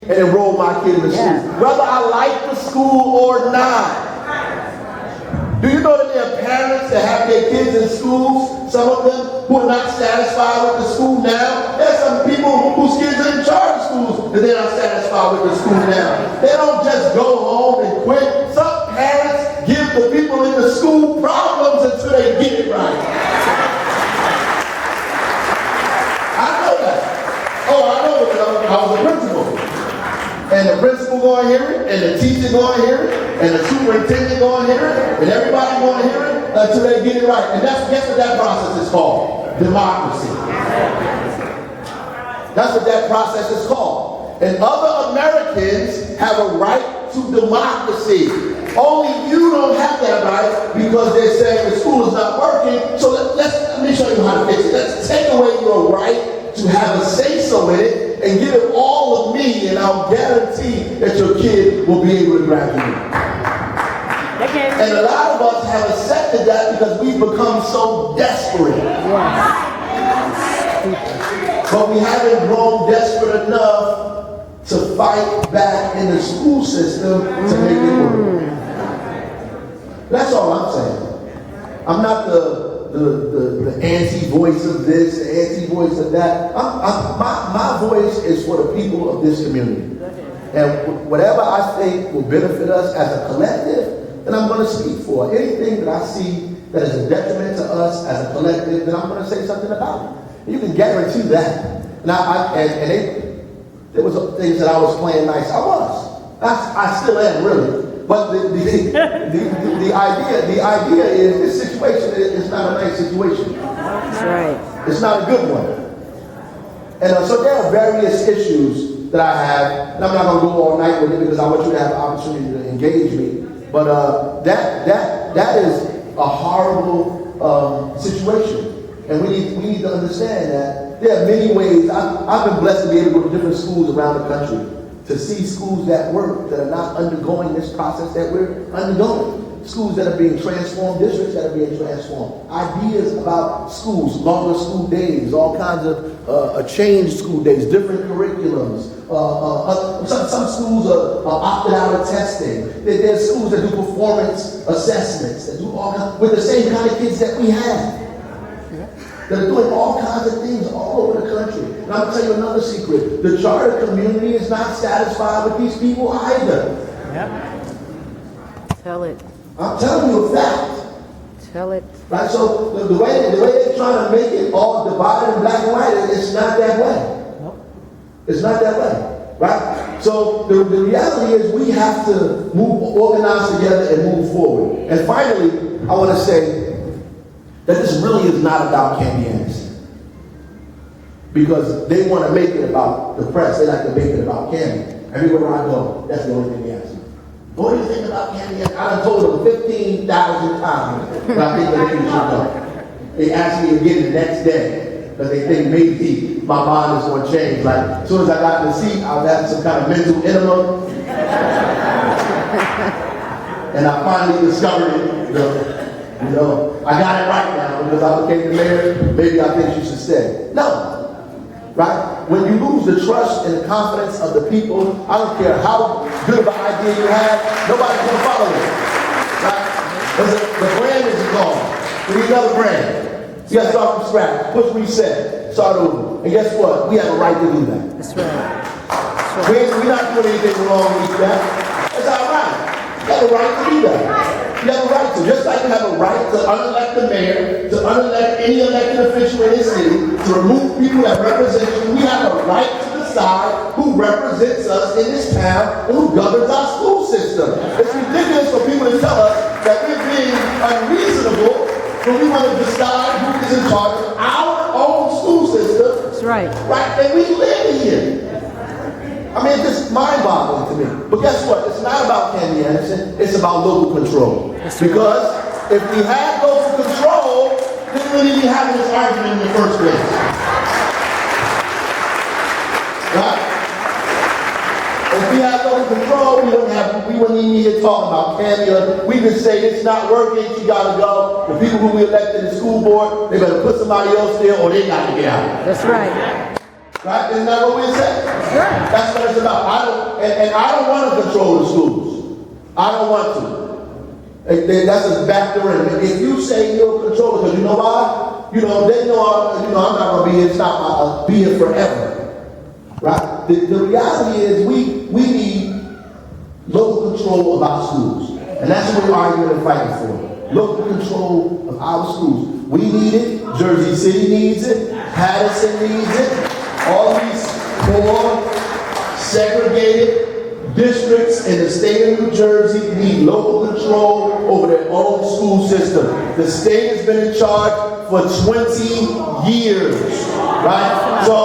and enroll my kid in the school, whether I like the school or not. Do you know that there are parents that have their kids in schools, some of them who are not satisfied with the school now? There's some people whose kids are in charge of schools that they're not satisfied with the school now. They don't just go home and quit. Some parents give the people in the school problems until they get it right. I know that. Oh, I know it because I was a principal. And the principal going to hear it, and the teacher going to hear it, and the superintendent going to hear it, and everybody going to hear it until they get it right. And guess what that process is called? Democracy. That's what that process is called. And other Americans have a right to democracy. Only you don't have that right because they're saying the school is not working. So let me show you how to fix it. Let's take away your right to have a say-so in it and give it all of me, and I'll guarantee that your kid will be able to graduate. And a lot of us have accepted that because we've become so desperate. But we haven't grown desperate enough to fight back in the school system to make it work. That's all I'm saying. I'm not the anti-voice of this, the anti-voice of that. My voice is for the people of this community. And whatever I think will benefit us as a collective, then I'm going to speak for. Anything that I see that is a detriment to us as a collective, then I'm going to say something about it. And you can guarantee that. Now, there was things that I was playing nice. I still am, really. But the idea is this situation is not a nice situation. That's right. It's not a good one. And so there are various issues that I have, and I'm not going to go all night with it because I want you to have the opportunity to engage me. But that is a horrible situation, and we need to understand that there are many ways. I've been blessed to be able to go to different schools around the country, to see schools that work, that are not undergoing this process that we're undergoing. Schools that are being transformed, districts that are being transformed. Ideas about schools, longer school days, all kinds of changed school days, different curriculums. Some schools are opted out of testing. There's schools that do performance assessments, that do all kinds, with the same kind of kids that we have. They're doing all kinds of things all over the country. And I'm going to tell you another secret. The charter community is not satisfied with these people either. Yep. Tell it. I'm telling you a fact. Tell it. Right? So the way they're trying to make it all divided in black and white, it's not that way. Nope. It's not that way. Right? So the reality is we have to organize together and move forward. And finally, I want to say that this really is not about Candians. Because they want to make it about the press. They like to make it about Candy. Everywhere I go, that's the only thing they ask me. What do you think about Candy? I done told them 15,000 times that I think the lady should go. They ask me again the next day because they think maybe my mind is going to change. Like, as soon as I got in the seat, I was having some kind of mental enema. And I finally discovered it. I got it right now because I became the mayor. Maybe I think she should stay. No. Right? When you lose the trust and the confidence of the people, I don't care how good of an idea you have, nobody's going to follow it. Right? The brand is gone. We need another brand. You got to start from scratch. Push reset. Start over. And guess what? We have a right to do that. That's right. We're not doing anything wrong with that. That's our right. You have a right to do that. You have a right to. Just like you have a right to unelect the mayor, to unelect any elected official in this city, to remove people that represent you, we have a right to decide who represents us in this town and who governs our school system. It's ridiculous for people to tell us that we're being unreasonable when we want to decide who is in charge of our own school system. That's right. Right? And we live here. I mean, it's just mind-boggling to me. But guess what? It's not about Candy Anderson. It's about local control. Because if we had local control, then we wouldn't be having this argument in the first place. Right? If we had local control, we wouldn't even be here talking about Candy. We could say it's not working. She got to go. The people who we elected in the school board, they better put somebody else there, or they got to get out. That's right. Right? Isn't that what we say? Right. That's what it's about. I don't want to control the schools. I don't want to. That's a back door in. If you say you'll control it, because you know why? They know, I'm not going to be here. It's not. I'll be here forever. Right? The reality is we need local control of our schools. And that's what we're arguing and fighting for. Local control of our schools. We need it. Jersey City needs it. Patterson needs it. All these 4 segregated districts in the state of New Jersey need local control over their own school system. The state has been in charge for 20 years, right? So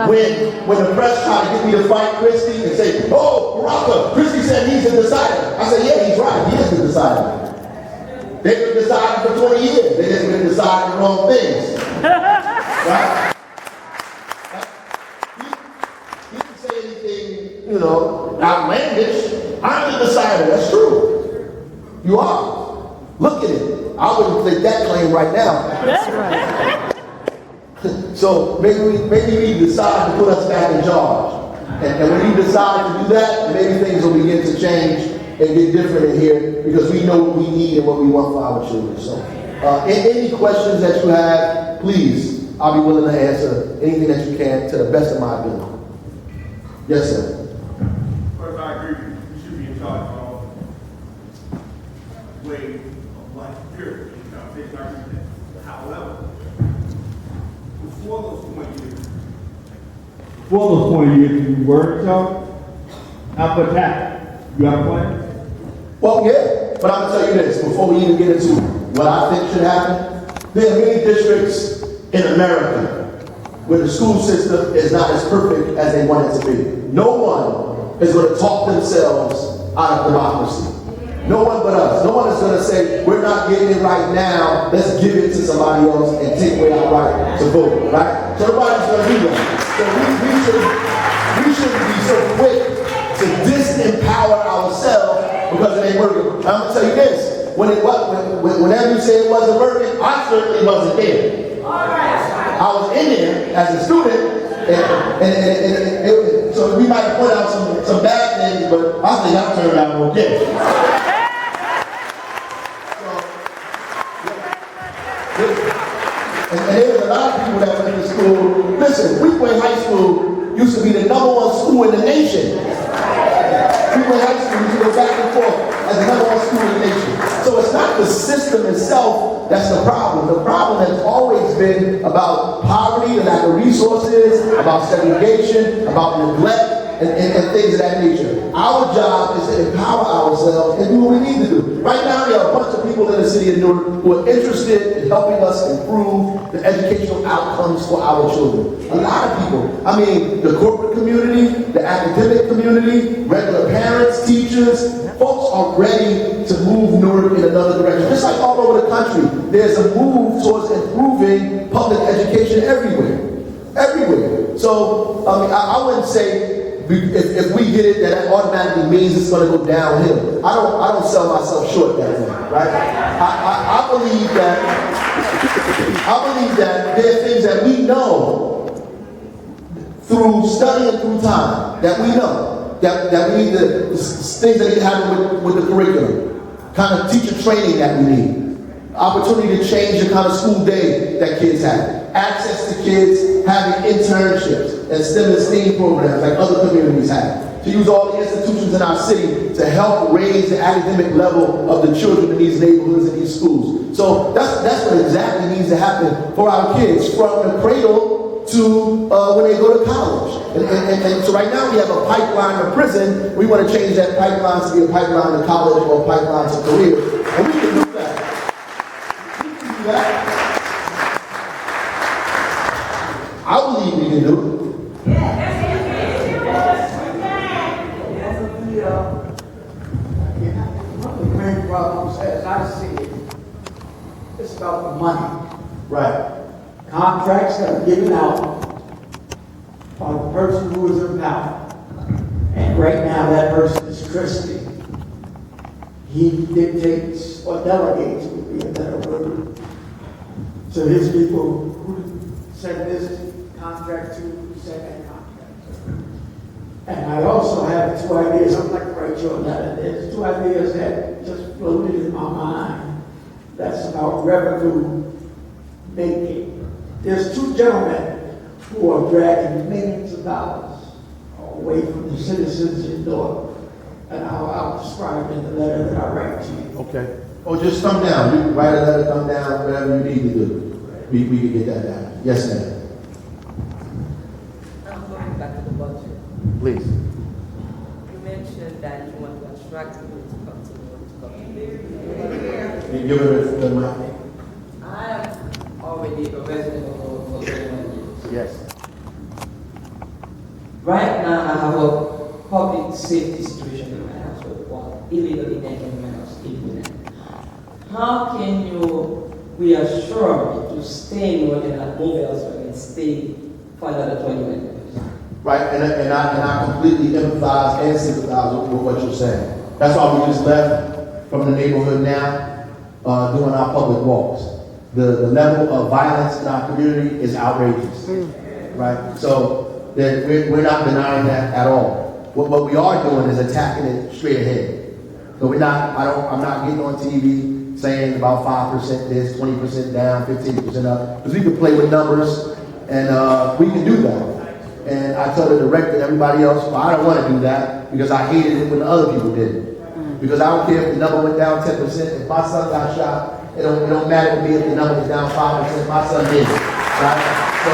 when the press try to get me to fight Christie and say, oh, Baraka, Christie said he's the decider. I said, yeah, he's right. He is the decider. They've been deciding for 20 years. They just been deciding the wrong things, right? Outlandish. I'm the decider. That's true. You are. Look at it. I wouldn't take that claim right now. That's right. So maybe you decide to put us back in charge. And when you decide to do that, maybe things will begin to change and get different in here because we know what we need and what we want for our children. So any questions that you have, please, I'll be willing to answer anything that you can to the best of my ability. Yes, sir. First, I agree. You should be in charge of way of life, period. Conversation, I agree with that. However, before those 20 years you were in charge, how much happened? You have a plan? Well, yeah, but I'm going to tell you this, before we even get into what I think should happen, there are many districts in America where the school system is not as perfect as they want it to be. No one is going to talk themselves out of democracy. No one but us. No one is going to say, we're not getting it right now, let's give it to somebody else and take away our right to vote, right? So nobody's going to do that. So we shouldn't be so quick to disempower ourselves because it ain't working. I'm going to tell you this, whenever you say it wasn't working, I certainly wasn't there. I was in there as a student, and so we might point out some bad things, but I think I turned out okay. And there's a lot of people that went to school. Listen, Freeway High School used to be the #1 school in the nation. Freeway High School used to go back and forth as the #1 school in the nation. So it's not the system itself that's the problem. The problem has always been about poverty, the lack of resources, about segregation, about neglect, and things of that nature. Our job is to empower ourselves and do what we need to do. Right now, there are a bunch of people in the city of Newark who are interested in helping us improve the educational outcomes for our children. A lot of people. I mean, the corporate community, the academic community, regular parents, teachers, folks are ready to move Newark in another direction. Just like all over the country, there's a move towards improving public education everywhere. Everywhere. So, I wouldn't say if we get it, that automatically means it's going to go downhill. I don't sell myself short that way, right? I believe that there are things that we know through study and through time that we know that we need the things that need to happen with the curriculum, kind of teacher training that we need, opportunity to change the kind of school day that kids have. Access to kids having internships and STEM and STEAM programs like other communities have. To use all the institutions in our city to help raise the academic level of the children in these neighborhoods and these schools. So that's what exactly needs to happen for our kids from the cradle to when they go to college. And so right now we have a pipeline to prison. We want to change that pipeline to be a pipeline to college or a pipeline to career. And we can do that. We can do that. I believe we can do it. One of the main problems, as I see it, is about the money. Right. Contracts that are given out by the person who is in power. And right now that person is Christie. He dictates or delegates would be a better word to his people who send this contract to send that contract. And I also have two ideas, I'd like to write you a letter. There's two ideas that just floated in my mind. That's about revenue making. There's two gentlemen who are dragging millions of dollars away from the citizens in Newark. And I'll describe in the letter that I write to you. Okay. Or just thumb down. You can write a letter, thumb down, whatever you need to do. We can get that down. Yes, ma'am. I'm going back to the budget. Please. You mentioned that you want to attract people to come to You give her the mic. I am already a resident of Newark for 21 years. Yes. Right now, I have a public safety situation in my house with one illegal detention in my house, illegal. How can you reassure me to stay in Newark and not move elsewhere and stay for another 21 years? Right, and I completely empathize and sympathize with what you're saying. That's why we just left from the neighborhood now, doing our public walks. The level of violence in our community is outrageous, right? So we're not denying that at all. What we are doing is attacking it straight ahead. So I'm not getting on TV saying about 5% this, 20% down, 15% up, because we can play with numbers, and we can do that. And I tell the director and everybody else, well, I don't want to do that because I hated it when the other people did it. Because I don't care if the number went down 10%. If my son got shot, it don't matter to me if the number was down 5%. My son did it, right? So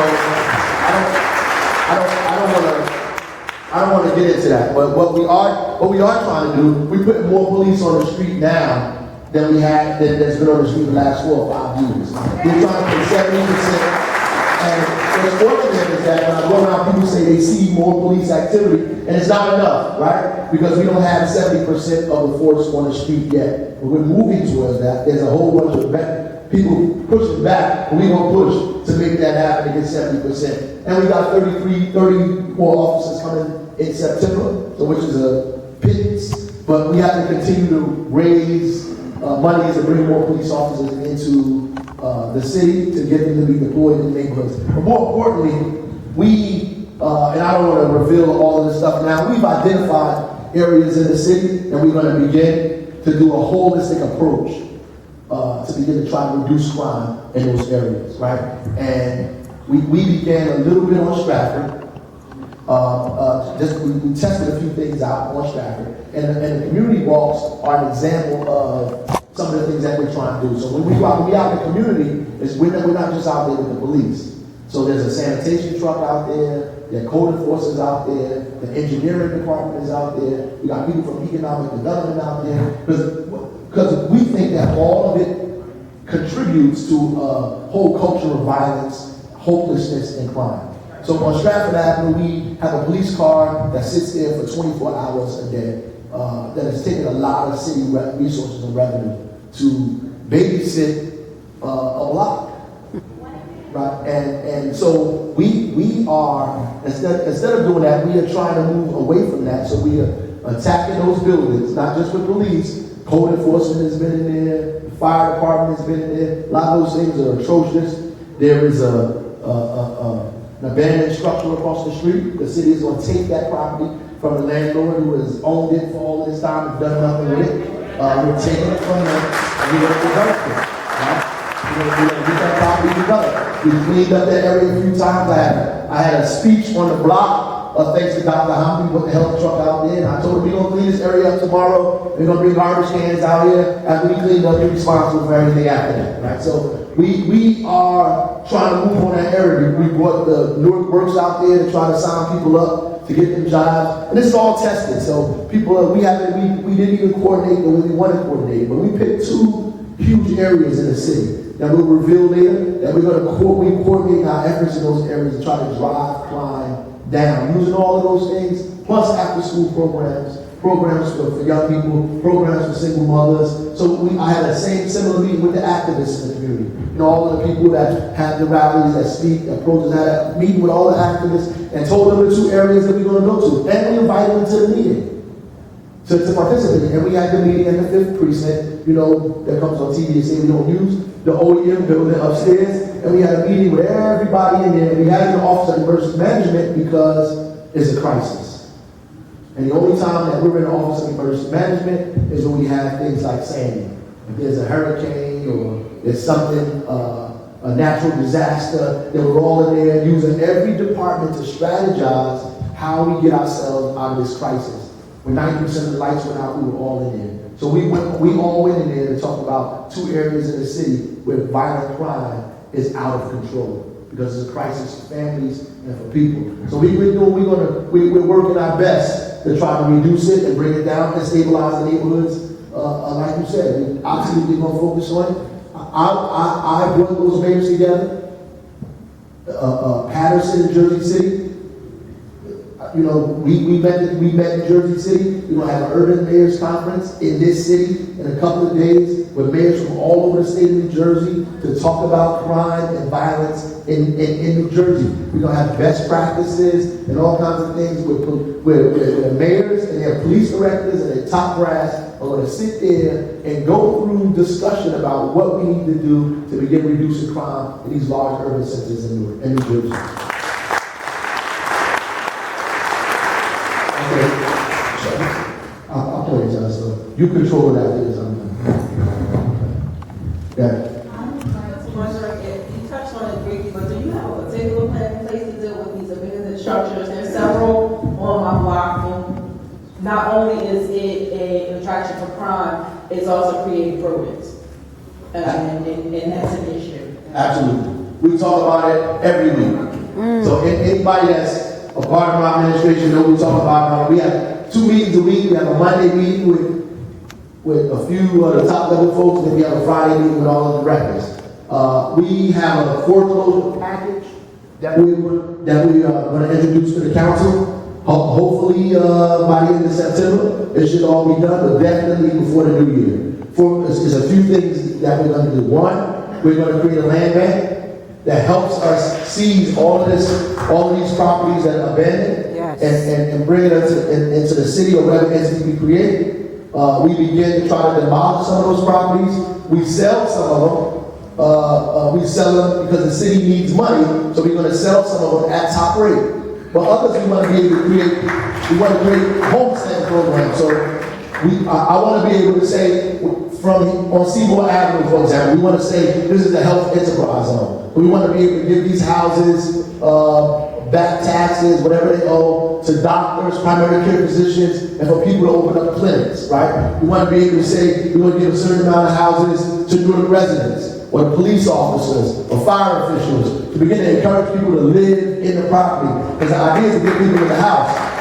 I don't want to get into that. But what we are trying to do, we put more police on the street now than we had that's been on the street the last 4 or 5 years. We're trying to put 70%. And what's fortunate is that when I go around, people say they see more police activity, and it's not enough, right? Because we don't have 70% of the force on the street yet. But we're moving towards that. There's a whole bunch of people pushing back, and we're going to push to make that happen to get 70%. And we got 30 more officers coming in September, so which is a pittance. But we have to continue to raise money to bring more police officers into the city to get them to be deployed in the neighborhoods. But more importantly, we, and I don't want to reveal all of this stuff now, we've identified areas in the city and we're going to begin to do a holistic approach to begin to try to reduce crime in those areas, right? And we began a little bit on Stratford. We tested a few things out on Stratford. And the community walks are an example of some of the things that we're trying to do. So when we out in the community, we're not just out there with the police. So there's a sanitation truck out there, there are code enforcers out there, the engineering department is out there, we got people from economic development out there, because we think that all of it contributes to a whole culture of violence, hopelessness, and crime. So on Stratford Avenue, we have a police car that sits there for 24 hours a day. That has taken a lot of city resources and revenue to babysit a block, right? And so we are instead of doing that, we are trying to move away from that. So we are attacking those buildings, not just with police. Code enforcement has been in there. The fire department has been in there. A lot of those things are atrocious. There is an abandoned structure across the street. The city is going to take that property from the landlord who has owned it for all this time and done nothing with it. We're taking it from them and we're going to develop it. Right? We're going to get that property developed. We cleaned up that area a few times. I had a speech on the block thanks to Dr. Humphrey with the health truck out there. And I told him we're going to clean this area up tomorrow. We're going to bring garbage cans out here. After we clean up, we're responsible for everything after that. Right? So we are trying to move on that area. We brought the Newark Works out there to try to sign people up to get them jobs, and this is all tested. So people, we didn't even coordinate the way we wanted to coordinate, but we picked 2 huge areas in the city that we'll reveal later. That we're going to coordinate our efforts in those areas to try to drive crime down, using all of those things, plus after-school programs for young people, programs for single mothers. So I had a similar meeting with the activists in the community. You know, all of the people that have the rallies, that speak, that protest, had a meeting with all the activists and told them the 2 areas that we're going to go to. And we invited them to the meeting to participate. And we had the meeting at the 5th precinct, you know, that comes on TV and say we don't use the OEM building upstairs. And we had a meeting with everybody in there. We had an office of emergency management because it's a crisis. And the only time that we're in the office of emergency management is when we have things like Sandy. If there's a hurricane or there's something, a natural disaster, then we're all in there using every department to strategize how we get ourselves out of this crisis. When 90% of the lights went out, we were all in there. So we all went in there to talk about 2 areas in the city where violent crime is out of control because it's a crisis for families and for people. So we're working our best to try to reduce it and bring it down and stabilize the neighborhoods. Like you said, we absolutely going to focus on it. I brought those mayors together. Patterson in Jersey City. You know, we met in Jersey City. We're going to have an urban mayors conference in this city in a couple of days with mayors from all over the state of New Jersey to talk about crime and violence in New Jersey. We're going to have best practices and all kinds of things where mayors and their police directors and their top brass are going to sit there and go through discussion about what we need to do to begin reducing crime in these large urban centers in New Jersey. I'll play it, John, so you control that after this. Yeah. I'm wondering if you touched on it briefly, but do you have a particular plan in place to deal with these abandoned structures? There's several on my block, and not only is it an attraction for crime, it's also creating programs. And that's an issue. Absolutely. We talk about it every week. So anybody that's a part of my administration knows we talk about it. We have 2 meetings a week. We have a Monday meeting with a few of the top level folks, and then we have a Friday meeting with all of the directors. We have a foreclosure package that we're going to introduce to the council. Hopefully by the end of September, it should all be done, but definitely before the new year. There's a few things that we're going to do. One, we're going to create a land bank that helps us seize all of these properties that are abandoned, and bring it into the city or whatever entity we create. We begin to try to demolish some of those properties. We sell some of them. We sell them because the city needs money, so we're going to sell some of them at top rate. But others we want to be able to create homestead programs. So I want to be able to say, on Seaboard Avenue, for example, we want to say this is a health enterprise zone. We want to be able to give these houses back taxes, whatever they owe, to doctors, primary care physicians, and for people to open up clinics, right? We want to be able to say we want to give a certain amount of houses to Newark residents, or police officers, or fire officials, to begin to encourage people to live in the property. Because the idea is to get people in the house.